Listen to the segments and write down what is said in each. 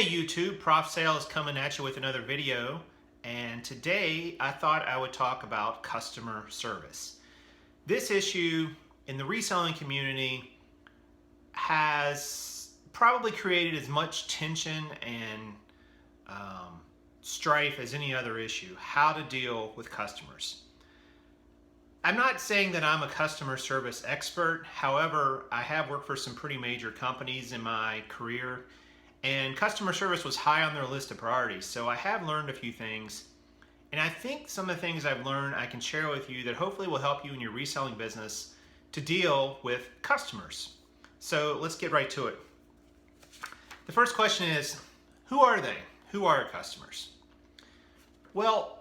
Hey YouTube, Prof Sale is coming at you with another video, and today I thought I would talk about customer service. This issue in the reselling community has probably created as much tension and strife as any other issue, how to deal with customers. I'm not saying that I'm a customer service expert, however, I have worked for some pretty major companies in my career, and customer service was high on their list of priorities, so I have learned a few things. And I think some of the things I've learned I can share with you that hopefully will help you in your reselling business to deal with customers. So let's get right to it. The first question is, who are they? Who are customers? Well,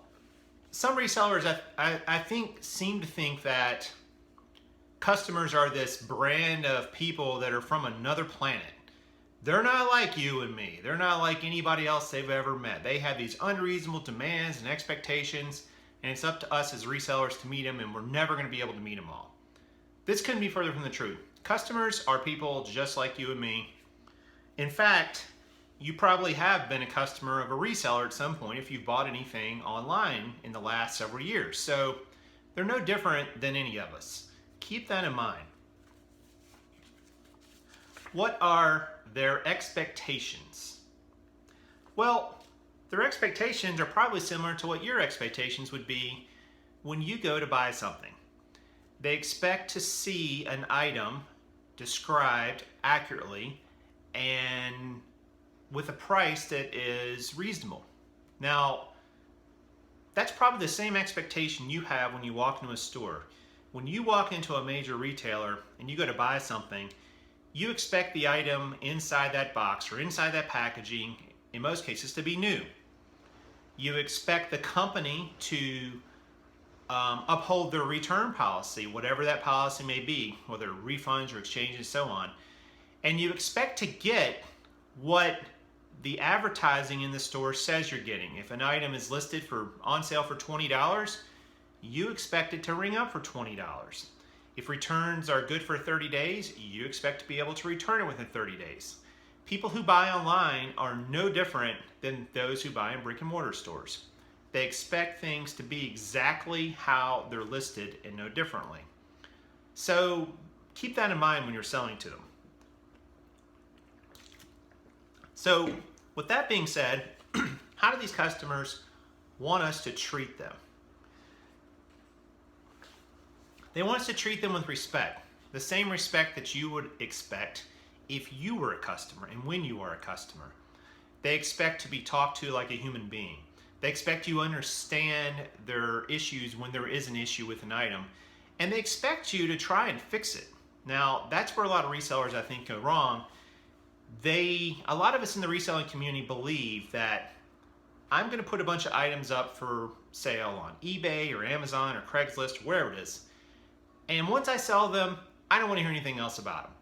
some resellers I think seem to think that customers are this brand of people that are from another planet. They're not like you and me. They're not like anybody else they've ever met. They have these unreasonable demands and expectations, and it's up to us as resellers to meet them, and we're never going to be able to meet them all. This couldn't be further from the truth. Customers are people just like you and me. In fact, you probably have been a customer of a reseller at some point if you've bought anything online in the last several years. So they're no different than any of us. Keep that in mind. What are their expectations? Well, their expectations are probably similar to what your expectations would be when you go to buy something. They expect to see an item described accurately and with a price that is reasonable. Now, that's probably the same expectation you have when you walk into a store. When you walk into a major retailer and you go to buy something, you expect the item inside that box or inside that packaging, in most cases, to be new. You expect the company to uphold their return policy, whatever that policy may be, whether refunds or exchanges and so on. And you expect to get what the advertising in the store says you're getting. If an item is listed for on sale for $20, you expect it to ring up for $20. If returns are good for 30 days, you expect to be able to return it within 30 days. People who buy online are no different than those who buy in brick and mortar stores. They expect things to be exactly how they're listed and no differently. So keep that in mind when you're selling to them. So with that being said, how do these customers want us to treat them? They want us to treat them with respect, the same respect that you would expect if you were a customer and when you are a customer. They expect to be talked to like a human being. They expect you to understand their issues when there is an issue with an item, and they expect you to try and fix it. Now, that's where a lot of resellers I think go wrong. A lot of us in the reselling community believe that I'm going to put a bunch of items up for sale on eBay or Amazon or Craigslist or wherever it is. And once I sell them, I don't want to hear anything else about them.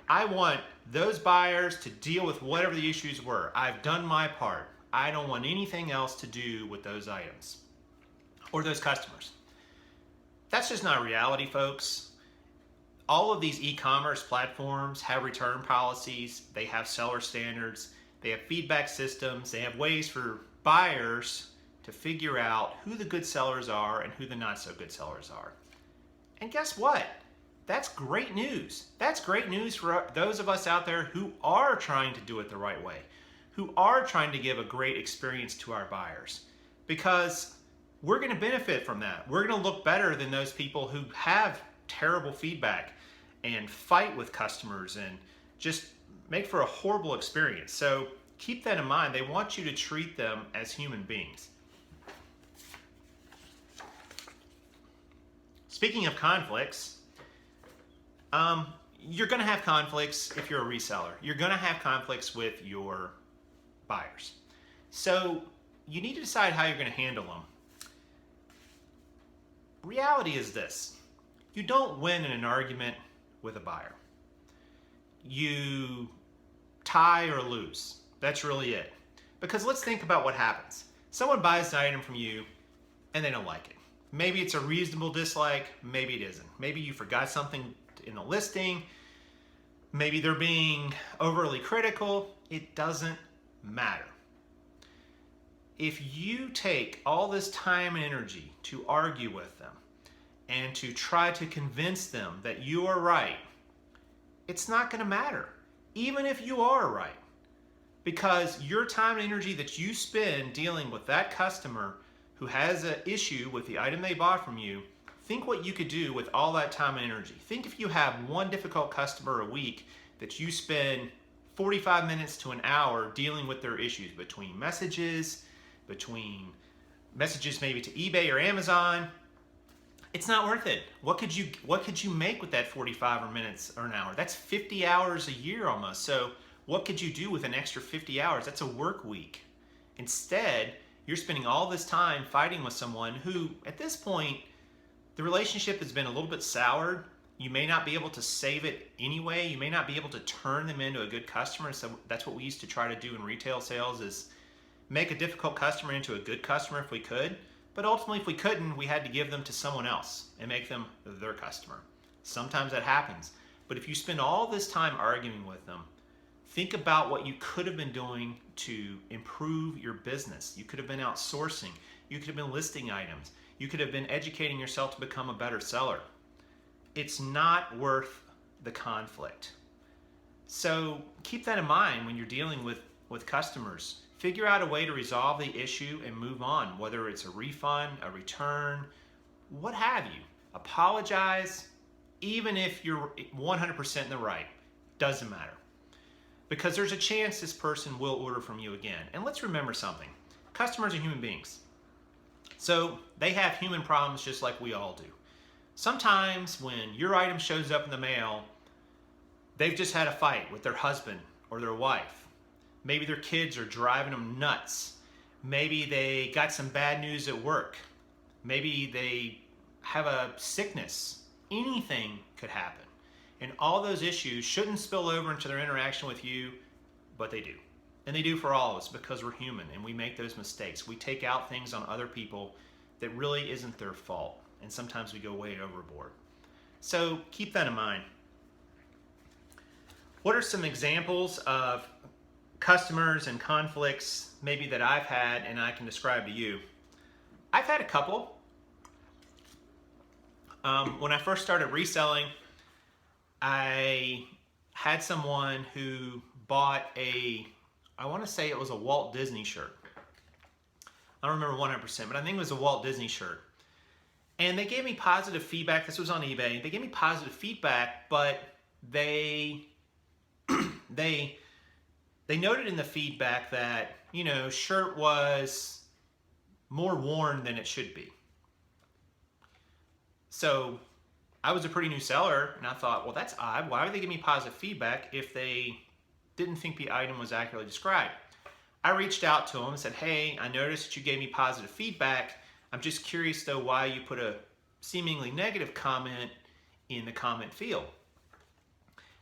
I want those buyers to deal with whatever the issues were. I've done my part. I don't want anything else to do with those items or those customers. That's just not reality, folks. All of these e-commerce platforms have return policies. They have seller standards. They have feedback systems. They have ways for buyers to figure out who the good sellers are and who the not so good sellers are. And guess what? That's great news. That's great news for those of us out there who are trying to do it the right way, who are trying to give a great experience to our buyers, because we're going to benefit from that. We're going to look better than those people who have terrible feedback and fight with customers and just make for a horrible experience. So keep that in mind. They want you to treat them as human beings. Speaking of conflicts, you're going to have conflicts if you're a reseller. You're going to have conflicts with your buyers. So you need to decide how you're going to handle them. Reality is this: you don't win in an argument with a buyer. You tie or lose. That's really it. Because let's think about what happens. Someone buys an item from you and they don't like it. Maybe it's a reasonable dislike, maybe it isn't. Maybe you forgot something in the listing, maybe they're being overly critical. It doesn't matter. If you take all this time and energy to argue with them and to try to convince them that you are right, it's not going to matter, even if you are right. Because your time and energy that you spend dealing with that customer who has an issue with the item they bought from you, think what you could do with all that time and energy. Think if you have one difficult customer a week that you spend 45 minutes to an hour dealing with their issues between messages maybe to eBay or Amazon. It's not worth it. What could you make with that 45 minutes or an hour? That's 50 hours a year almost. So what could you do with an extra 50 hours? That's a work week. Instead, you're spending all this time fighting with someone who, at this point, the relationship has been a little bit soured. You may not be able to save it anyway. You may not be able to turn them into a good customer. So that's what we used to try to do in retail sales, is make a difficult customer into a good customer if we could. But ultimately, if we couldn't, we had to give them to someone else and make them their customer. Sometimes that happens. But if you spend all this time arguing with them, think about what you could have been doing to improve your business. You could have been outsourcing. You could have been listing items. You could have been educating yourself to become a better seller. It's not worth the conflict. So keep that in mind when you're dealing with customers. Figure out a way to resolve the issue and move on, whether it's a refund, a return, what have you. Apologize, even if you're 100% in the right. Doesn't matter. Because there's a chance this person will order from you again. And let's remember something. Customers are human beings. So they have human problems just like we all do. Sometimes when your item shows up in the mail, they've just had a fight with their husband or their wife. Maybe their kids are driving them nuts. Maybe they got some bad news at work. Maybe they have a sickness. Anything could happen. And all those issues shouldn't spill over into their interaction with you, but they do. And they do for all of us because we're human and we make those mistakes. We take out things on other people that really isn't their fault. And sometimes we go way overboard. So keep that in mind. What are some examples of customers and conflicts maybe that I've had and I can describe to you? I've had a couple. When I first started reselling, I had someone who bought I want to say it was a Walt Disney shirt. I don't remember 100%, but I think it was a Walt Disney shirt. And they gave me positive feedback. This was on eBay. They gave me positive feedback, but they noted in the feedback that, shirt was more worn than it should be. So I was a pretty new seller, and I thought, well, that's odd. Why would they give me positive feedback if they didn't think the item was accurately described? I reached out to them and said, hey, I noticed that you gave me positive feedback. I'm just curious, though, why you put a seemingly negative comment in the comment field.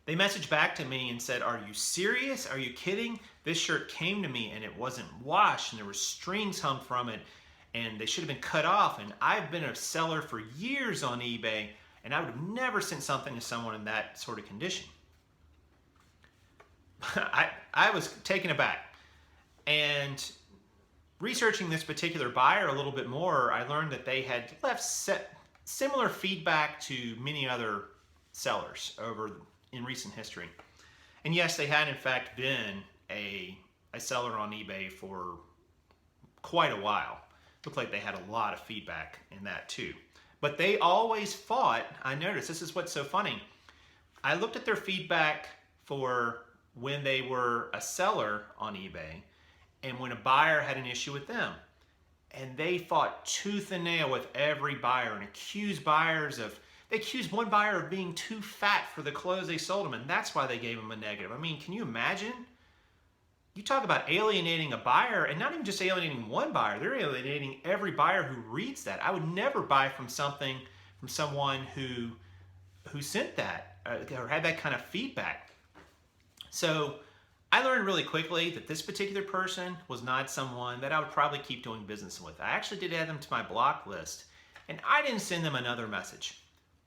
They messaged back to me and said, are you serious? Are you kidding? This shirt came to me and it wasn't washed and there were strings hung from it and they should have been cut off. And I've been a seller for years on eBay and I would have never sent something to someone in that sort of condition. I was taken aback. And researching this particular buyer a little bit more, I learned that they had left similar feedback to many other sellers in recent history. And yes, they had in fact been a seller on eBay for quite a while. Looked like they had a lot of feedback in that too. But they always fought. I noticed, this is what's so funny. I looked at their feedback for when they were a seller on eBay and when a buyer had an issue with them. And they fought tooth and nail with every buyer and they accused one buyer of being too fat for the clothes they sold him, and that's why they gave him a negative. I mean, can you imagine? You talk about alienating a buyer, and not even just alienating one buyer, they're alienating every buyer who reads that. I would never buy from someone who sent that or had that kind of feedback. So I learned really quickly that this particular person was not someone that I would probably keep doing business with. I actually did add them to my block list, and I didn't send them another message.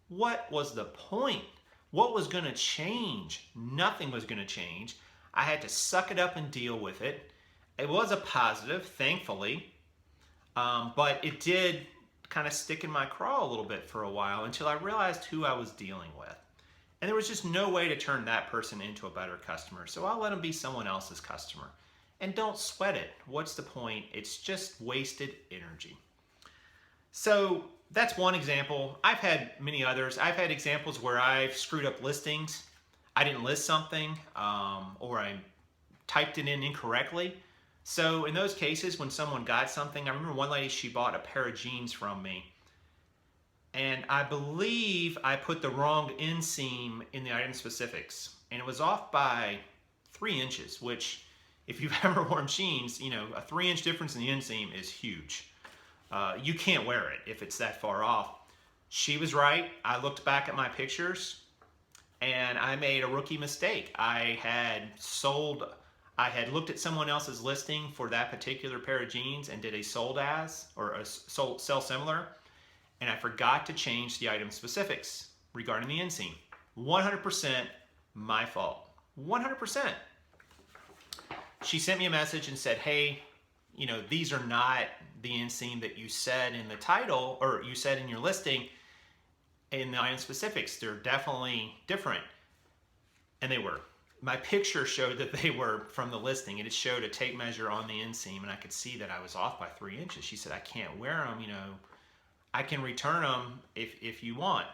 What was the point? What was going to change? Nothing was going to change. I had to suck it up and deal with it. It was a positive, thankfully, but it did kind of stick in my craw a little bit for a while until I realized who I was dealing with. And there was just no way to turn that person into a better customer. So I'll let them be someone else's customer. And don't sweat it. What's the point? It's just wasted energy. So that's one example. I've had many others. I've had examples where I've screwed up listings. I didn't list something, or I typed it in incorrectly. So in those cases, when someone got something, I remember one lady, she bought a pair of jeans from me. And I believe I put the wrong inseam in the item specifics. And it was off by 3 inches, which if you've ever worn jeans, you know, a 3-inch difference in the inseam is huge. You can't wear it if it's that far off. She was right. I looked back at my pictures and I made a rookie mistake. I had looked at someone else's listing for that particular pair of jeans and did a sold as, or a sell similar, and I forgot to change the item specifics regarding the inseam. 100% my fault. 100%. She sent me a message and said, hey, you know, these are not the inseam that you said in the title, or you said in your listing in the item specifics. They're definitely different. And they were. My picture showed that they were from the listing. It showed a tape measure on the inseam, and I could see that I was off by 3 inches. She said, I can't wear them, you know. I can return them if you want.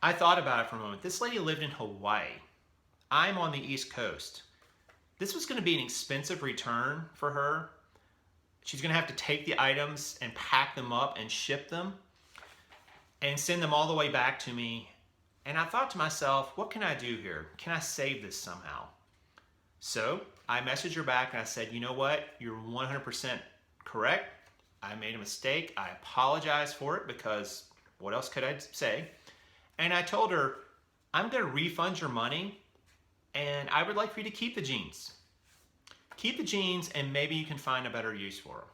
I thought about it for a moment. This lady lived in Hawaii. I'm on the East Cost. This was going to be an expensive return for her. She's going to have to take the items and pack them up and ship them and send them all the way back to me. And I thought to myself, what can I do here? Can I save this somehow? So I messaged her back and I said, you know what? You're 100% correct. I made a mistake. I apologize for it because what else could I say? And I told her, I'm going to refund your money and I would like for you to keep the jeans. Keep the jeans and maybe you can find a better use for them.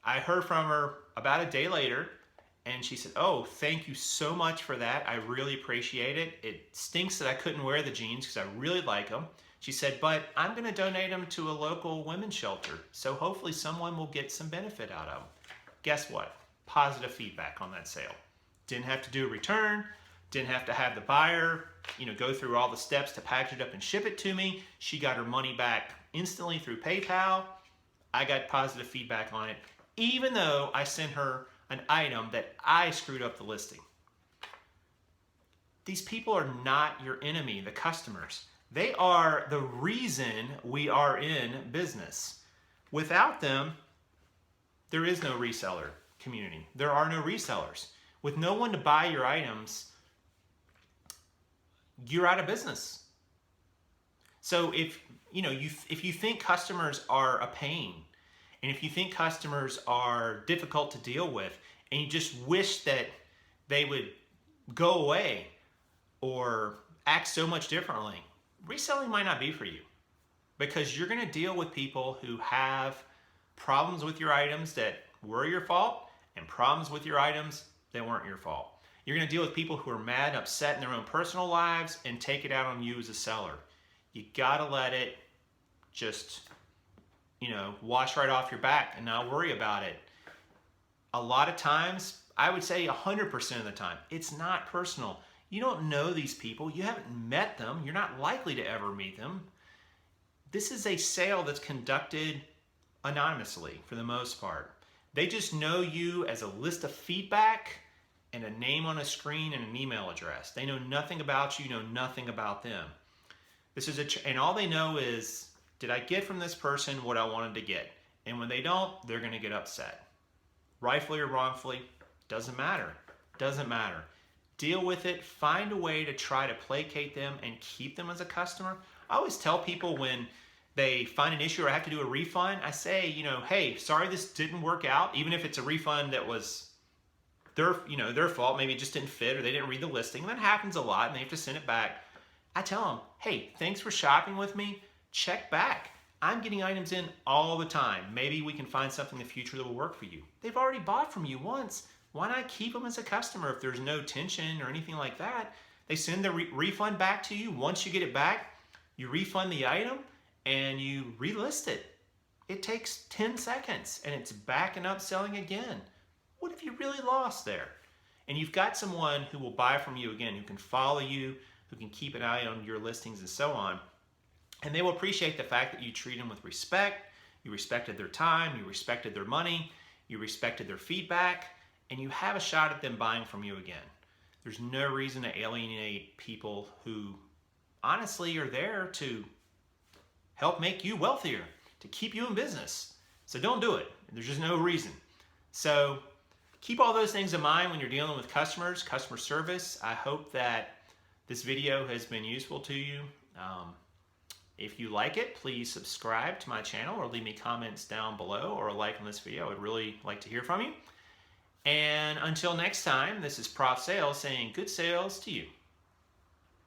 I heard from her about a day later and she said, oh, thank you so much for that. I really appreciate it. It stinks that I couldn't wear the jeans because I really like them. She said, but I'm going to donate them to a local women's shelter. So hopefully someone will get some benefit out of them. Guess what? Positive feedback on that sale. Didn't have to do a return. Didn't have to have the buyer, you know, go through all the steps to package it up and ship it to me. She got her money back instantly through PayPal. I got positive feedback on it, even though I sent her an item that I screwed up the listing. These people are not your enemy, the customers. They are the reason we are in business. Without them, there is no reseller community. There are no resellers. With no one to buy your items, you're out of business. So if you think customers are a pain, and if you think customers are difficult to deal with, and you just wish that they would go away or act so much differently, reselling might not be for you, because you're going to deal with people who have problems with your items that were your fault and problems with your items that weren't your fault. You're going to deal with people who are mad and upset in their own personal lives and take it out on you as a seller. You got to let it just, wash right off your back and not worry about it. A lot of times, I would say 100% of the time, it's not personal. You don't know these people. You haven't met them. You're not likely to ever meet them. This is a sale that's conducted anonymously for the most part. They just know you as a list of feedback and a name on a screen and an email address. They know nothing about you, know nothing about them. And all they know is, did I get from this person what I wanted to get? And when they don't, they're going to get upset. Rightfully or wrongfully, doesn't matter. Doesn't matter. Deal with it. Find a way to try to placate them and keep them as a customer. I always tell people when they find an issue or have to do a refund, I say, hey, sorry this didn't work out, even if it's a refund that was their fault, maybe it just didn't fit or they didn't read the listing. That happens a lot and they have to send it back. I tell them, hey, thanks for shopping with me. Check back. I'm getting items in all the time. Maybe we can find something in the future that will work for you. They've already bought from you once. Why not keep them as a customer if there's no tension or anything like that? They send the refund back to you. Once you get it back, you refund the item and you relist it. It takes 10 seconds and it's back and upselling again. What have you really lost there? And you've got someone who will buy from you again, who can follow you, who can keep an eye on your listings and so on. And they will appreciate the fact that you treat them with respect, you respected their time, you respected their money, you respected their feedback, and you have a shot at them buying from you again. There's no reason to alienate people who honestly are there to help make you wealthier, to keep you in business. So don't do it. There's just no reason. So keep all those things in mind when you're dealing with customers, customer service. I hope that this video has been useful to you. If you like it, please subscribe to my channel or leave me comments down below or a like on this video. I would really like to hear from you. And until next time, this is Prof Sales saying good sales to you.